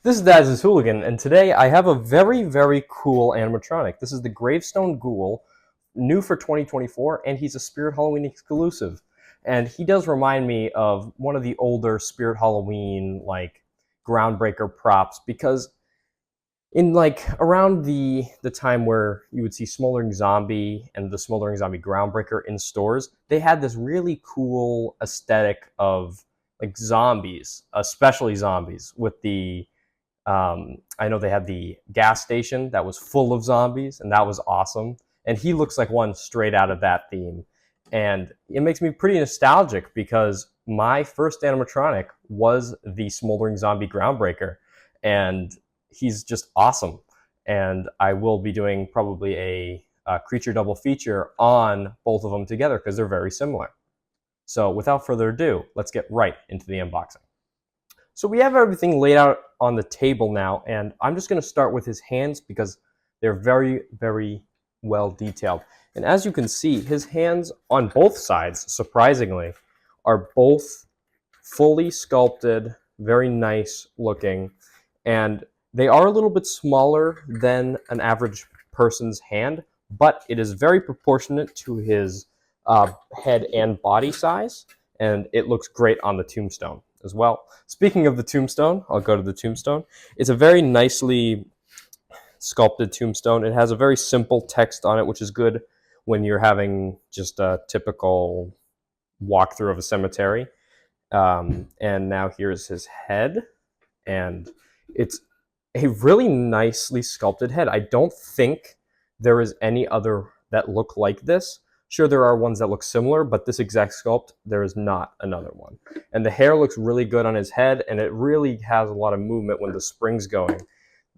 This is Daz's Hooligan, and today I have a very, very cool animatronic. This is the Gravestone Ghoul, new for 2024, and he's a Spirit Halloween exclusive. And he does remind me of one of the older Spirit Halloween, groundbreaker props, because in around the time where you would see Smoldering Zombie and the Smoldering Zombie Groundbreaker in stores, they had this really cool aesthetic of like zombies, especially zombies, with the I know they had the gas station that was full of zombies, and that was awesome. And he looks like one straight out of that theme. And it makes me pretty nostalgic because my first animatronic was the Smoldering Zombie Groundbreaker. And he's just awesome. And I will be doing probably a creature double feature on both of them together because they're very similar. So without further ado, let's get right into the unboxing. So we have everything laid out on the table now, and I'm just going to start with his hands because they're very, very well detailed. And as you can see, his hands on both sides, surprisingly, are both fully sculpted, very nice looking, and they are a little bit smaller than an average person's hand, but it is very proportionate to his head and body size, and it looks great on the tombstone as well. Speaking of the tombstone, I'll go to the tombstone. It's a very nicely sculpted tombstone. It has a very simple text on it, which is good when you're having just a typical walkthrough of a cemetery. And now here's his head, and it's a really nicely sculpted head. I don't think there is any other that look like this. Sure, there are ones that look similar, but this exact sculpt, there is not another one. And the hair looks really good on his head, and it really has a lot of movement when the spring's going.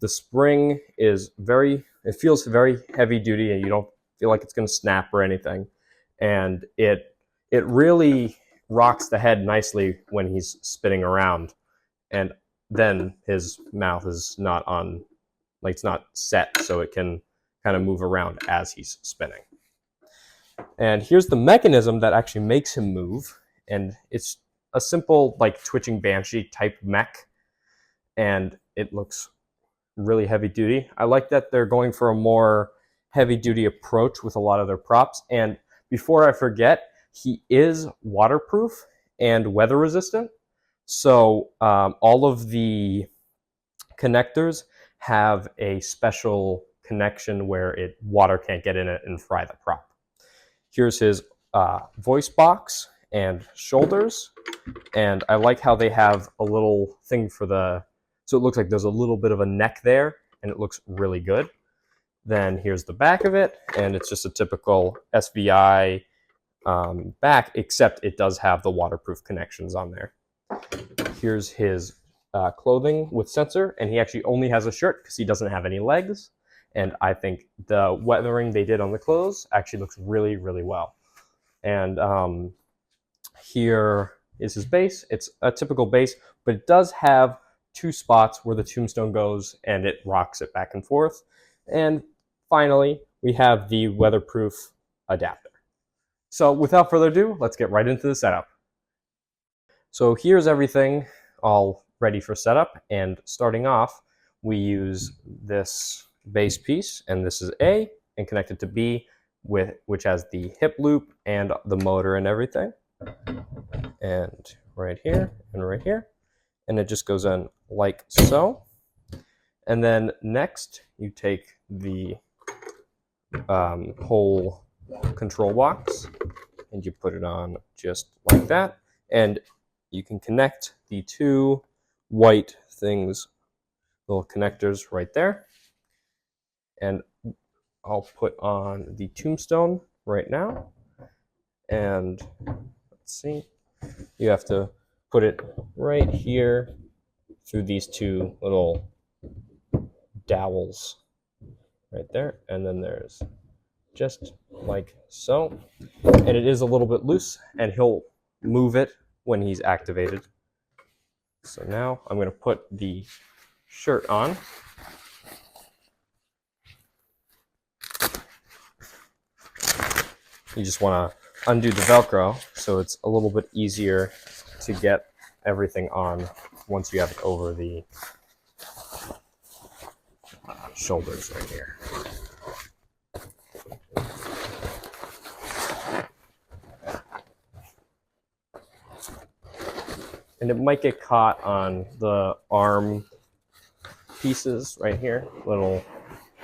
The spring is it feels very heavy duty, and you don't feel like it's going to snap or anything. And it really rocks the head nicely when he's spinning around. And then his mouth is not on, it's not set, so it can kind of move around as he's spinning. And here's the mechanism that actually makes him move, and it's a simple twitching banshee type mech, and it looks really heavy duty. I like that they're going for a more heavy duty approach with a lot of their props. And before I forget, he is waterproof and weather resistant, so all of the connectors have a special connection where water can't get in it and fry the prop. Here's his voice box and shoulders, and I like how they have a little thing for so it looks like there's a little bit of a neck there, and it looks really good. Then here's the back of it, and it's just a typical SVI back, except it does have the waterproof connections on there. Here's his clothing with sensor, and he actually only has a shirt because he doesn't have any legs. And I think the weathering they did on the clothes actually looks really, really well. And here is his base. It's a typical base, but it does have two spots where the tombstone goes, and it rocks it back and forth. And finally, we have the weatherproof adapter. So without further ado, let's get right into the setup. So here's everything all ready for setup. And starting off, we use this base piece, and this is A, and connected to B, which has the hip loop and the motor and everything. And right here and right here. And it just goes in like so. And then next, you take the whole control box and you put it on just like that. And you can connect the two white things, little connectors right there. And I'll put on the tombstone right now. And let's see, you have to put it right here through these two little dowels right there. And then there's just like so. And it is a little bit loose, and he'll move it when he's activated. So now I'm going to put the shirt on. You just want to undo the Velcro so it's a little bit easier to get everything on once you have it over the shoulders right here. And it might get caught on the arm pieces right here,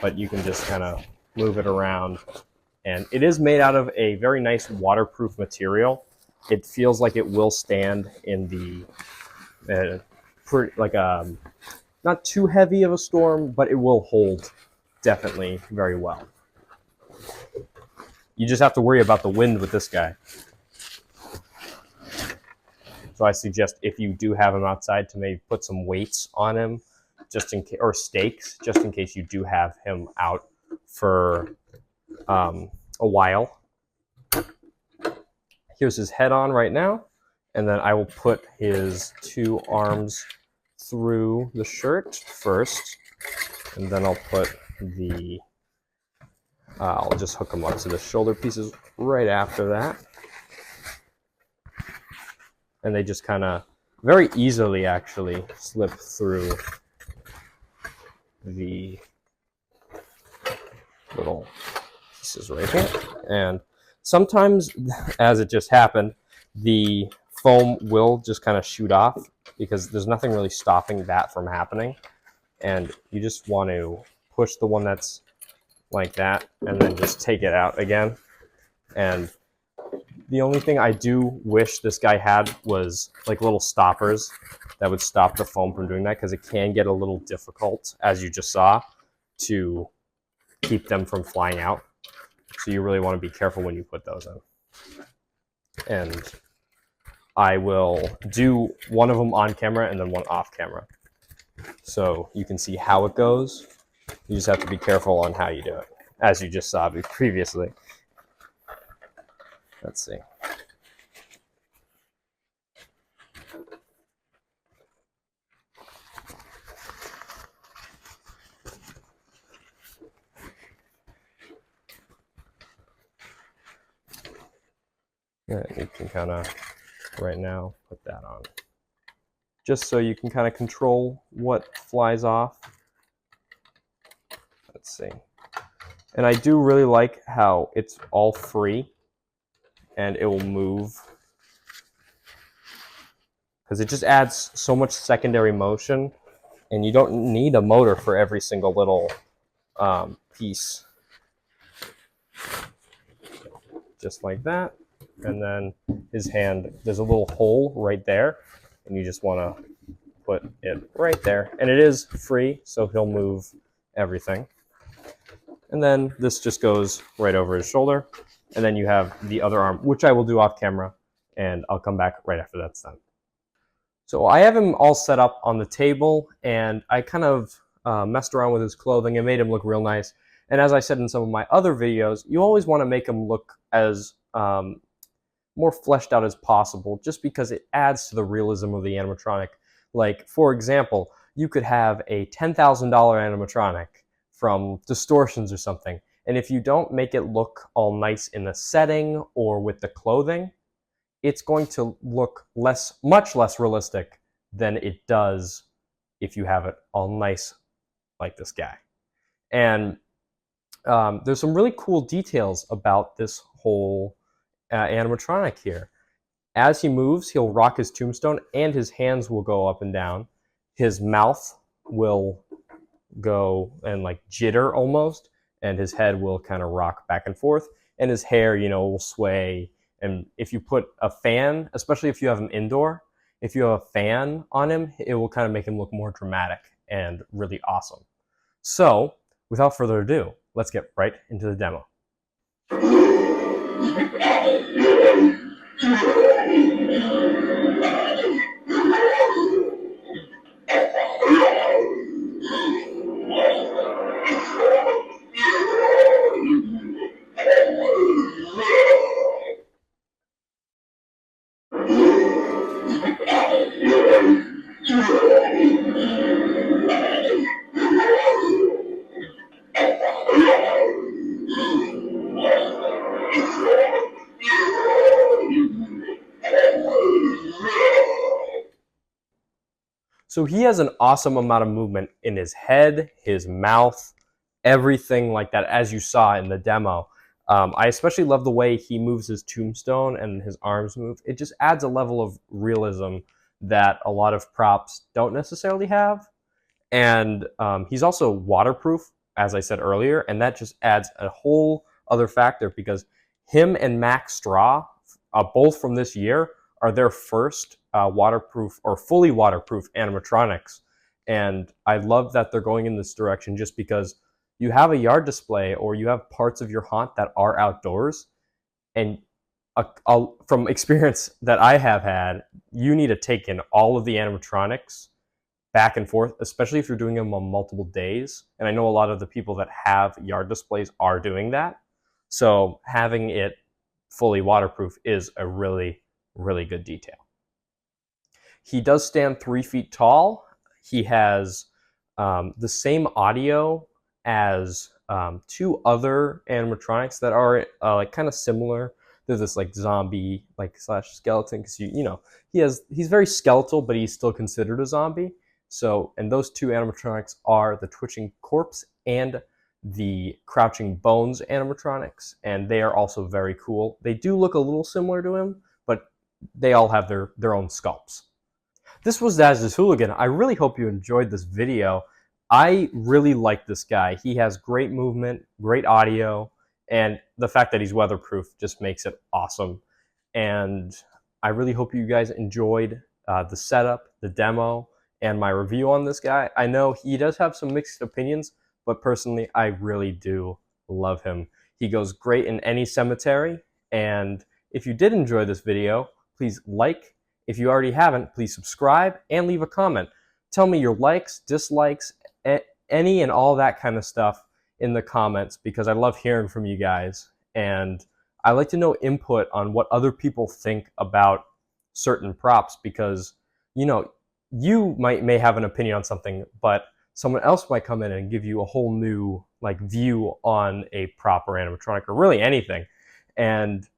but you can just kind of move it around. And it is made out of a very nice waterproof material. It feels like it will stand in the not too heavy of a storm, but it will hold definitely very well. You just have to worry about the wind with this guy. So I suggest if you do have him outside to maybe put some weights on him, just in case, or stakes, just in case you do have him out for a while. Here's his head on right now, and then I will put his two arms through the shirt first, and then I'll put the I'll just hook them up to the shoulder pieces right after that. And they just kind of very easily actually slip through the little pieces right here. And sometimes, as it just happened, the foam will just kind of shoot off because there's nothing really stopping that from happening. And you just want to push the one that's like that and then just take it out again. And the only thing I do wish this guy had was like little stoppers that would stop the foam from doing that, because it can get a little difficult, as you just saw, to keep them from flying out. So you really want to be careful when you put those in. And I will do one of them on camera and then one off camera, so you can see how it goes. You just have to be careful on how you do it, as you just saw previously. Let's see. Yeah, you can kind of, right now, put that on. Just so you can kind of control what flies off. Let's see. And I do really like how it's all free and it will move, because it just adds so much secondary motion, and you don't need a motor for every single little piece. Just like that. And then his hand, there's a little hole right there, and you just want to put it right there. And it is free, so he'll move everything. And then this just goes right over his shoulder. And then you have the other arm, which I will do off camera, and I'll come back right after that's done. So I have him all set up on the table, and I kind of messed around with his clothing and made him look real nice. And as I said in some of my other videos, you always want to make him look as more fleshed out as possible, just because it adds to the realism of the animatronic. Like, for example, you could have a $10,000 animatronic from Distortions or something, and if you don't make it look all nice in the setting or with the clothing, it's going to look much less realistic than it does if you have it all nice like this guy. And there's some really cool details about this whole animatronic here. As he moves, he'll rock his tombstone, and his hands will go up and down. His mouth will go and like jitter almost, and his head will kind of rock back and forth, and his hair, will sway. And if you put a fan, especially if you have him indoor, if you have a fan on him, it will kind of make him look more dramatic and really awesome. So, without further ado, let's get right into the demo. So he has an awesome amount of movement in his head, his mouth, everything like that, as you saw in the demo. I especially love the way he moves his tombstone and his arms move. It just adds a level of realism that a lot of props don't necessarily have. And he's also waterproof, as I said earlier, and that just adds a whole other factor because him and Max Straw, both from this year, are their first waterproof or fully waterproof animatronics. And I love that they're going in this direction just because you have a yard display or you have parts of your haunt that are outdoors, and from experience that I have had, you need to take in all of the animatronics back and forth, especially if you're doing them on multiple days. And I know a lot of the people that have yard displays are doing that. So having it fully waterproof is a really, really good detail. He does stand 3 feet tall. He has the same audio as two other animatronics that are like kind of similar. There's this like zombie like slash skeleton because he's very skeletal, but he's still considered a zombie. So, and those two animatronics are the Twitching Corpse and the Crouching Bones animatronics, and they are also very cool. They do look a little similar to him, but they all have their own sculpts. This was Daz's Hooligan. I really hope you enjoyed this video. I really like this guy. He has great movement, great audio, and the fact that he's weatherproof just makes it awesome. And I really hope you guys enjoyed the setup, the demo, and my review on this guy. I know he does have some mixed opinions, but personally, I really do love him. He goes great in any cemetery, and if you did enjoy this video, please like. If you already haven't, please subscribe and leave a comment. Tell me your likes, dislikes, any and all that kind of stuff in the comments because I love hearing from you guys. And I like to know input on what other people think about certain props because, you know, you may have an opinion on something, but someone else might come in and give you a whole new like view on a prop or animatronic or really anything. And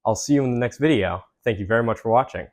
I'll see you in the next video. Thank you very much for watching.